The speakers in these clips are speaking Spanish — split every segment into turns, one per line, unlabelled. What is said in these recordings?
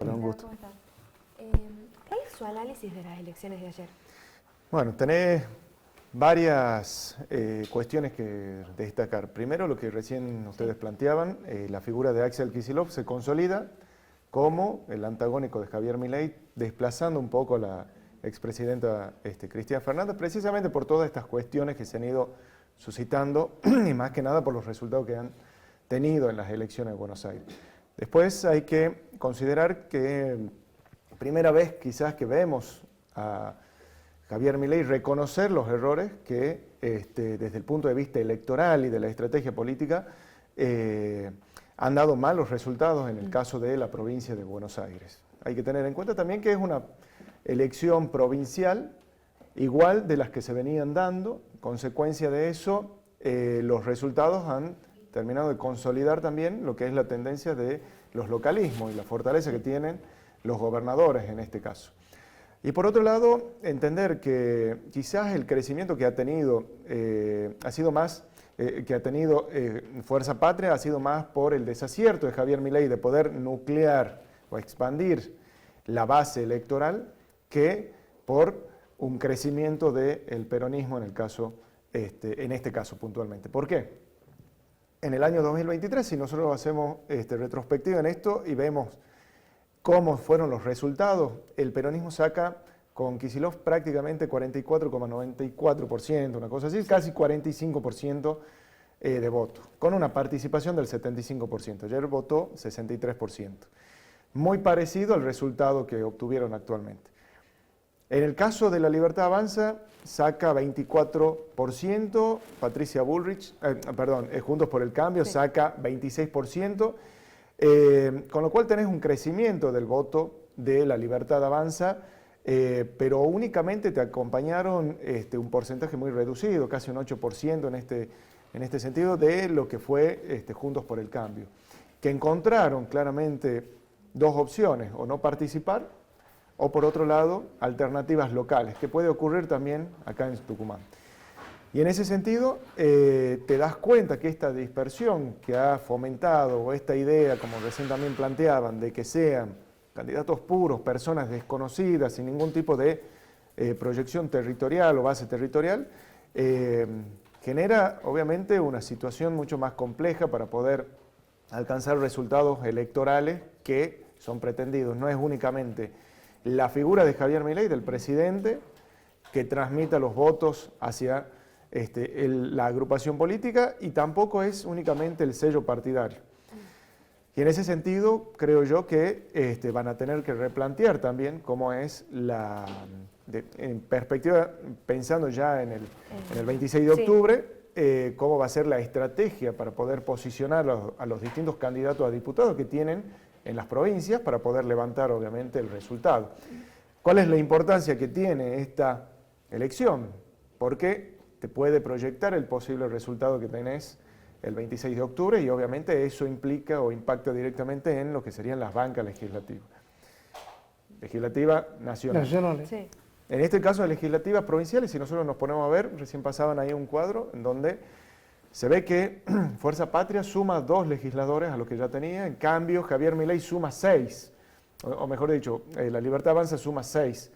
Hola, un gusto.
¿Cómo estás? ¿Cuál es su análisis de las elecciones de ayer?
Bueno, tenés varias cuestiones que destacar. Primero, lo que recién ustedes planteaban, la figura de Axel Kicillof se consolida como el antagónico de Javier Milei, desplazando un poco a la expresidenta Cristina Fernández, precisamente por todas estas cuestiones que se han ido suscitando y más que nada por los resultados que han tenido en las elecciones de Buenos Aires. Después hay que considerar que primera vez quizás que vemos a Javier Milei reconocer los errores que desde el punto de vista electoral y de la estrategia política han dado malos resultados en el caso de la provincia de Buenos Aires. Hay que tener en cuenta también que es una elección provincial igual de las que se venían dando. Consecuencia de eso, los resultados han terminado de consolidar también lo que es la tendencia de los localismos y la fortaleza que tienen los gobernadores en este caso. Y por otro lado, entender que quizás el crecimiento que ha tenido Fuerza Patria ha sido más por el desacierto de Javier Milei de poder nuclear o expandir la base electoral que por un crecimiento del peronismo en este caso puntualmente. ¿Por qué? En el año 2023, si nosotros hacemos retrospectiva en esto y vemos cómo fueron los resultados, el peronismo saca con Kicillof prácticamente 44,94%, una cosa así, casi 45% de votos, con una participación del 75%. Ayer votó 63%. Muy parecido al resultado que obtuvieron actualmente. En el caso de La Libertad Avanza, saca 24%, Patricia Bullrich, Juntos por el Cambio, sí, saca 26%, con lo cual tenés un crecimiento del voto de La Libertad Avanza, pero únicamente te acompañaron un porcentaje muy reducido, casi un 8% en este sentido, de lo que fue Juntos por el Cambio, que encontraron claramente dos opciones, o no participar, o por otro lado, alternativas locales, que puede ocurrir también acá en Tucumán. Y en ese sentido, te das cuenta que esta dispersión que ha fomentado, o esta idea, como recién también planteaban, de que sean candidatos puros, personas desconocidas, sin ningún tipo de proyección territorial o base territorial, genera obviamente una situación mucho más compleja para poder alcanzar resultados electorales que son pretendidos. No es únicamente la figura de Javier Milei, del presidente, que transmita los votos hacia la agrupación política, y tampoco es únicamente el sello partidario. Y en ese sentido, creo yo que van a tener que replantear también cómo es en perspectiva, pensando ya en el 26 de octubre, cómo va a ser la estrategia para poder posicionar a los distintos candidatos a diputados que tienen en las provincias para poder levantar obviamente el resultado. ¿Cuál es la importancia que tiene esta elección? Porque te puede proyectar el posible resultado que tenés el 26 de octubre y obviamente eso implica o impacta directamente en lo que serían las bancas legislativas. Legislativa nacional.
Sí.
En este caso, legislativas provinciales, si nosotros nos ponemos a ver, recién pasaban ahí un cuadro en donde se ve que Fuerza Patria suma 2 legisladores a los que ya tenía, en cambio Javier Milei suma 6, o mejor dicho, La Libertad Avanza suma 6,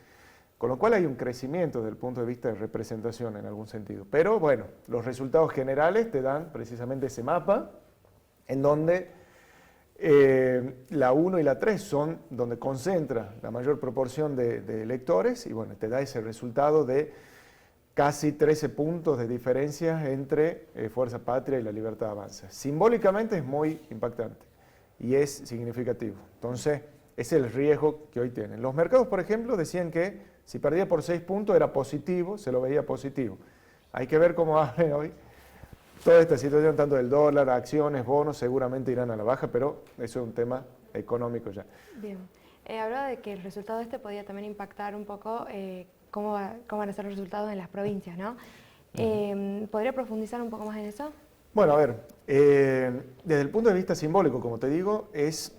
con lo cual hay un crecimiento desde el punto de vista de representación en algún sentido. Pero bueno, los resultados generales te dan precisamente ese mapa, en donde la 1 y la 3 son donde concentra la mayor proporción de electores, y bueno, te da ese resultado de casi 13 puntos de diferencia entre Fuerza Patria y La Libertad Avanza. Simbólicamente es muy impactante y es significativo. Entonces, ese es el riesgo que hoy tienen. Los mercados, por ejemplo, decían que si perdía por 6 puntos era positivo, se lo veía positivo. Hay que ver cómo abre hoy. Toda esta situación, tanto del dólar, acciones, bonos, seguramente irán a la baja, pero eso es un tema económico ya.
Bien. Hablaba de que el resultado podía también impactar un poco cómo van a ser los resultados en las provincias, ¿no? ¿Podría profundizar un poco más en eso?
Bueno, a ver, desde el punto de vista simbólico, como te digo, es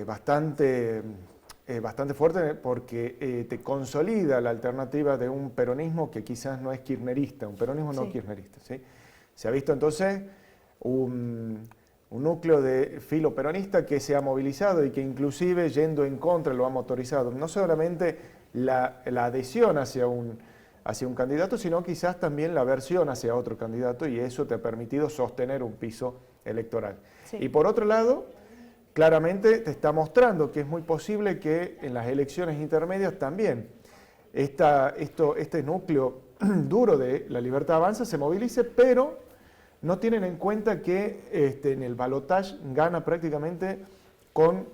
bastante fuerte porque te consolida la alternativa de un peronismo que quizás no es kirchnerista, un peronismo no kirchnerista, ¿sí? Se ha visto entonces un núcleo de filo peronista que se ha movilizado y que inclusive yendo en contra lo ha motorizado. No solamente la adhesión hacia un candidato, sino quizás también la aversión hacia otro candidato, y eso te ha permitido sostener un piso electoral.
Sí.
Y por otro lado, claramente te está mostrando que es muy posible que en las elecciones intermedias también este núcleo duro de La Libertad Avanza se movilice, pero no tienen en cuenta que en el balotaje gana prácticamente con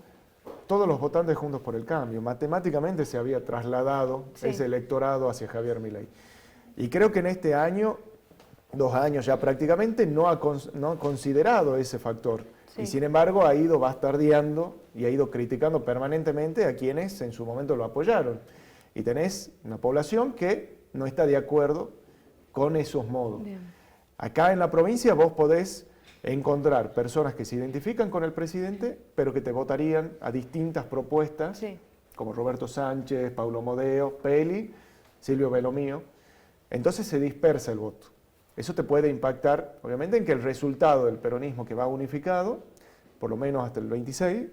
todos los votantes de Juntos por el Cambio. Matemáticamente se había trasladado ese electorado hacia Javier Milei. Y creo que en este año, 2 años ya prácticamente, no ha considerado ese factor. Sí. Y sin embargo ha ido bastardeando y ha ido criticando permanentemente a quienes en su momento lo apoyaron. Y tenés una población que no está de acuerdo con esos modos. Bien. Acá en la provincia vos podés encontrar personas que se identifican con el presidente, pero que te votarían a distintas propuestas, como Roberto Sánchez, Paulo Modeo, Peli, Silvio Belomío. Entonces se dispersa el voto. Eso te puede impactar, obviamente, en que el resultado del peronismo que va unificado, por lo menos hasta el 26,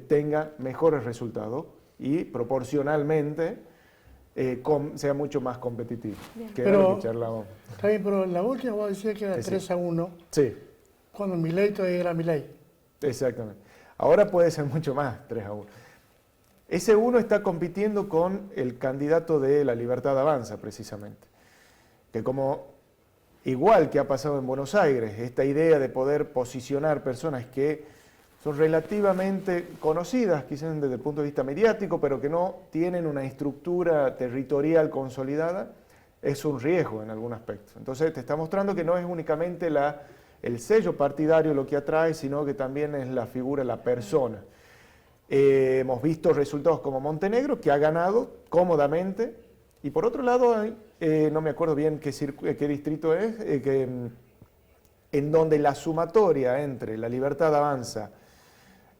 tenga mejores resultados y proporcionalmente sea mucho más competitivo.
Pero, está bien, pero la última vos decías que era 3-1.
Sí.
Cuando Milei todavía era Milei.
Exactamente. Ahora puede ser mucho más, 3-1. Ese 1 está compitiendo con el candidato de La Libertad Avanza, precisamente. Que como, igual que ha pasado en Buenos Aires, esta idea de poder posicionar personas que son relativamente conocidas, quizás desde el punto de vista mediático, pero que no tienen una estructura territorial consolidada, es un riesgo en algún aspecto. Entonces te está mostrando que no es únicamente el sello partidario lo que atrae, sino que también es la figura, la persona. Hemos visto resultados como Montenegro, que ha ganado cómodamente, y por otro lado, no me acuerdo bien qué distrito es, en donde la sumatoria entre La Libertad Avanza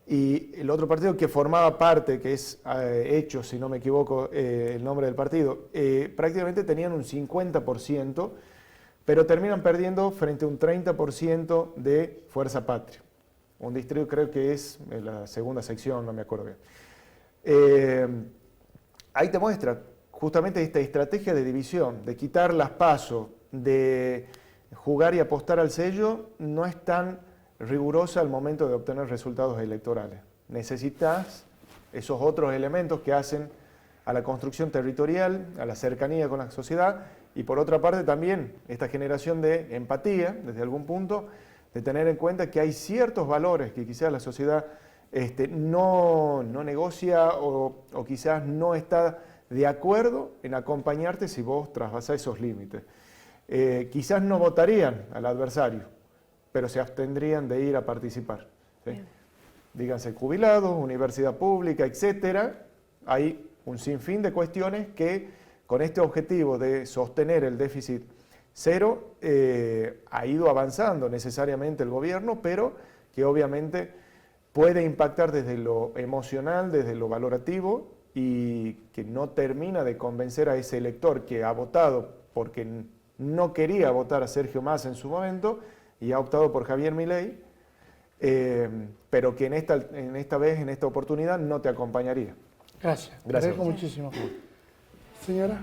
y el otro partido que formaba parte, que es Hechos, si no me equivoco, el nombre del partido, prácticamente tenían un 50%, pero terminan perdiendo frente a un 30% de Fuerza Patria. Un distrito creo que es la segunda sección, no me acuerdo bien. Ahí te muestra justamente esta estrategia de división, de quitar las PASO, de jugar y apostar al sello, no es tan rigurosa al momento de obtener resultados electorales. Necesitas esos otros elementos que hacen a la construcción territorial, a la cercanía con la sociedad, y por otra parte también esta generación de empatía, desde algún punto, de tener en cuenta que hay ciertos valores que quizás la sociedad no negocia o quizás no está de acuerdo en acompañarte si vos trasvasás esos límites. Quizás no votarían al adversario, pero se abstendrían de ir a participar. ¿Sí? Díganse jubilados, universidad pública, etcétera. Hay un sinfín de cuestiones que con este objetivo de sostener el déficit cero ha ido avanzando necesariamente el gobierno, pero que obviamente puede impactar desde lo emocional, desde lo valorativo, y que no termina de convencer a ese elector que ha votado porque no quería votar a Sergio Massa en su momento y ha optado por Javier Milei, pero que en esta oportunidad no te acompañaría.
Gracias. Gracias. Te agradezco muchísimo. Señora.